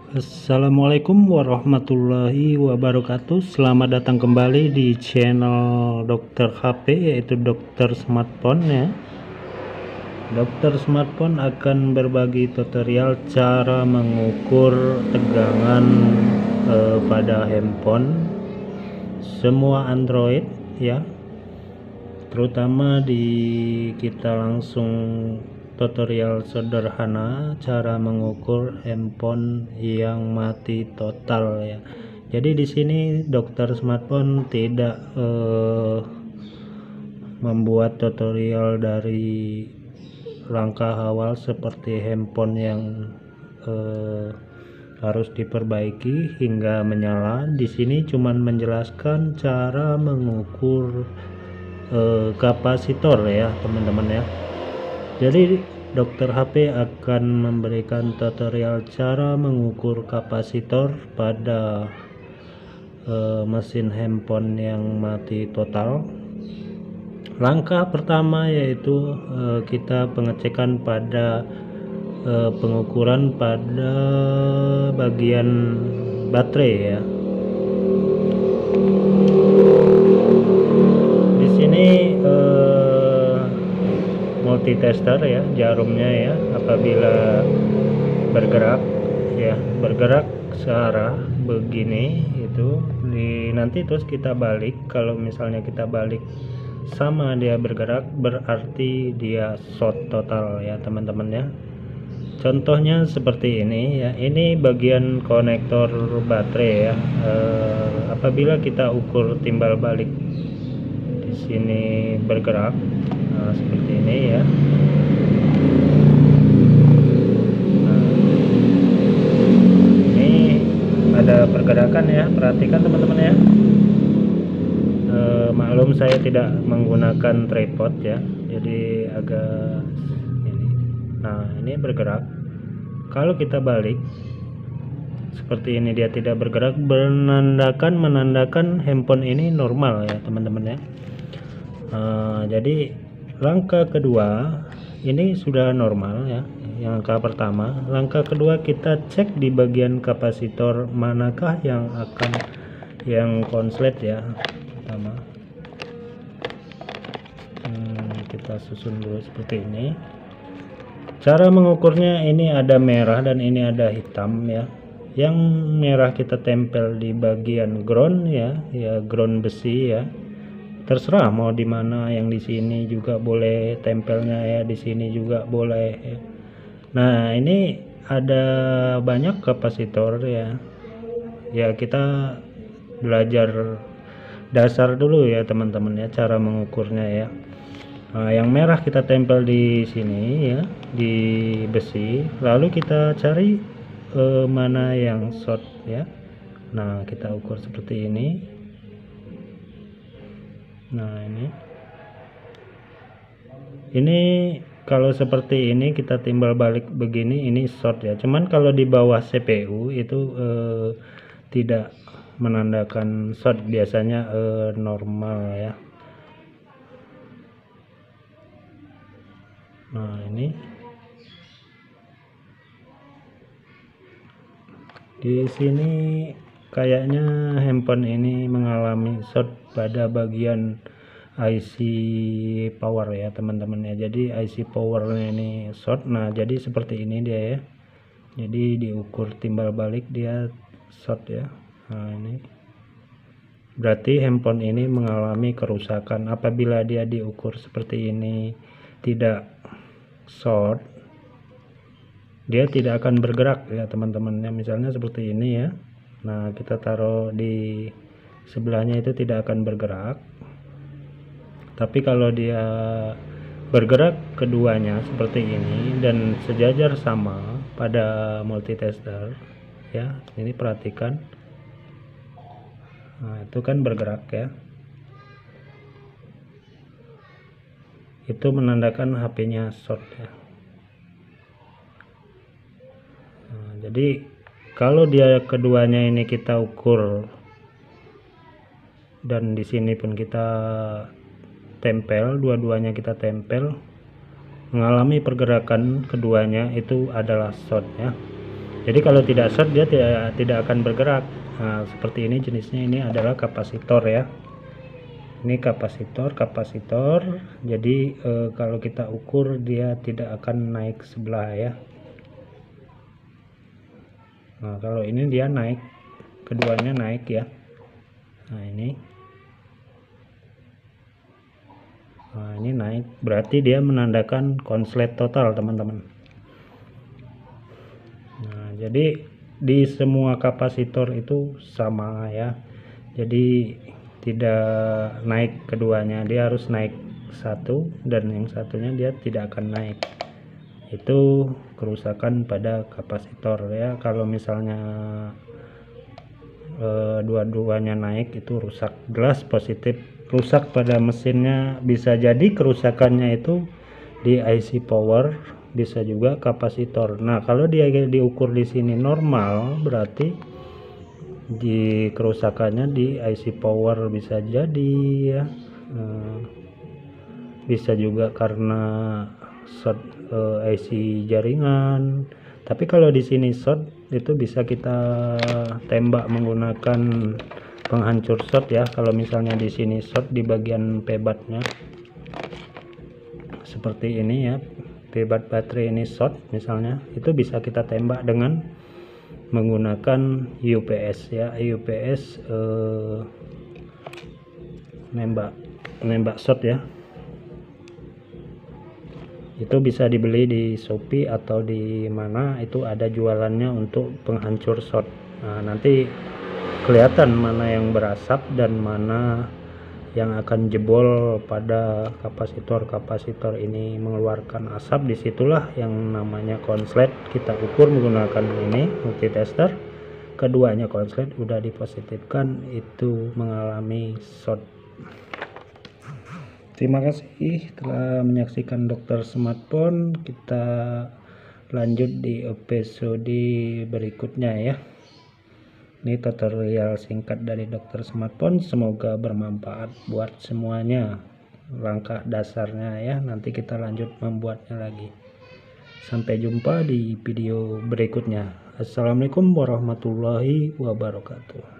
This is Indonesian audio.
Assalamualaikum warahmatullahi wabarakatuh. Selamat datang kembali di channel Dokter HP, yaitu Dokter Smartphone ya. Dokter Smartphone akan berbagi tutorial cara mengukur tegangan pada handphone semua Android ya. Terutama kita langsung tutorial sederhana cara mengukur handphone yang mati total ya. Jadi di sini Dokter Smartphone tidak membuat tutorial dari langkah awal seperti handphone yang harus diperbaiki hingga menyala. Di sini cuman menjelaskan cara mengukur kapasitor ya teman-teman ya. Jadi Dokter HP akan memberikan tutorial cara mengukur kapasitor pada mesin handphone yang mati total. Langkah pertama yaitu kita pengecekan pada pengukuran pada bagian baterai ya. Di sini multitester ya, jarumnya ya, apabila bergerak searah begini itu nanti terus kita balik. Kalau misalnya kita balik sama dia bergerak, berarti dia short total ya teman-teman ya. Contohnya seperti ini ya, ini bagian konektor baterai ya. Apabila kita ukur timbal balik di sini bergerak, nah, seperti ini ya. Nah, ini ada pergerakan ya, perhatikan teman-teman ya. Maklum saya tidak menggunakan tripod ya, jadi agak ini. Nah, ini bergerak. Kalau kita balik seperti ini, dia tidak bergerak, menandakan handphone ini normal ya teman-teman ya. Jadi langkah kedua ini sudah normal ya, yang langkah pertama. Langkah kedua kita cek di bagian kapasitor manakah yang konslet ya. Pertama kita susun dulu seperti ini. Cara mengukurnya ini ada merah dan ini ada hitam ya. Yang merah kita tempel di bagian ground ya, ground besi ya. Terserah mau di mana, yang di sini juga boleh tempelnya ya, di sini juga boleh ya. Nah, ini ada banyak kapasitor ya. Ya, kita belajar dasar dulu ya teman-teman ya, cara mengukurnya ya. Nah, yang merah kita tempel di sini ya, di besi, lalu kita cari mana yang short ya. Nah, kita ukur seperti ini. Nah, ini kalau seperti ini kita timbal balik begini, ini short ya. Cuman kalau di bawah CPU itu tidak menandakan short, biasanya normal ya. Nah, ini di sini kayaknya handphone ini mengalami short pada bagian IC power ya teman-teman ya. Jadi IC powernya ini short. Nah, jadi seperti ini dia ya. Jadi diukur timbal balik dia short ya. Nah, ini berarti handphone ini mengalami kerusakan. Apabila dia diukur seperti ini tidak short, dia tidak akan bergerak ya teman-teman ya. Misalnya seperti ini ya. Nah, kita taruh di sebelahnya itu tidak akan bergerak. Tapi kalau dia bergerak keduanya seperti ini dan sejajar sama pada multitester ya, ini perhatikan. Nah, itu kan bergerak ya. Itu menandakan HP-nya short ya. Nah, jadi kalau dia keduanya ini kita ukur dan di sini pun kita tempel, dua-duanya kita tempel, mengalami pergerakan keduanya, itu adalah short ya. Jadi kalau tidak short dia tidak akan bergerak. Nah, seperti ini jenisnya, ini adalah kapasitor ya. Ini kapasitor. Jadi kalau kita ukur dia tidak akan naik sebelah ya. Nah, kalau ini dia naik, keduanya naik ya. Nah, ini naik, berarti dia menandakan konslet total, teman-teman. Nah, jadi di semua kapasitor itu sama ya. Jadi tidak naik keduanya, dia harus naik satu, dan yang satunya dia tidak akan naik. Itu kerusakan pada kapasitor ya. Kalau misalnya dua-duanya naik, itu rusak, jelas positif. Rusak pada mesinnya, bisa jadi kerusakannya itu di IC power, bisa juga kapasitor. Nah, kalau dia diukur di sini normal, berarti di kerusakannya di IC power, bisa jadi ya. Bisa juga karena short IC jaringan. Tapi kalau di sini short, itu bisa kita tembak menggunakan penghancur short ya. Kalau misalnya di sini short di bagian pebatnya seperti ini ya, pebat baterai ini short misalnya, itu bisa kita tembak dengan menggunakan UPS ya. UPS nembak short ya. Itu bisa dibeli di Shopee atau di mana, itu ada jualannya untuk penghancur short. Nah, nanti kelihatan mana yang berasap dan mana yang akan jebol pada kapasitor ini mengeluarkan asap. Disitulah yang namanya konslet. Kita ukur menggunakan ini multitester, keduanya konslet udah dipositifkan, itu mengalami short. Terima kasih telah menyaksikan Dokter Smartphone. Kita lanjut di episode berikutnya ya. Ini tutorial singkat dari Dokter Smartphone, semoga bermanfaat buat semuanya. Langkah dasarnya ya, nanti kita lanjut membuatnya lagi. Sampai jumpa di video berikutnya. Assalamualaikum warahmatullahi wabarakatuh.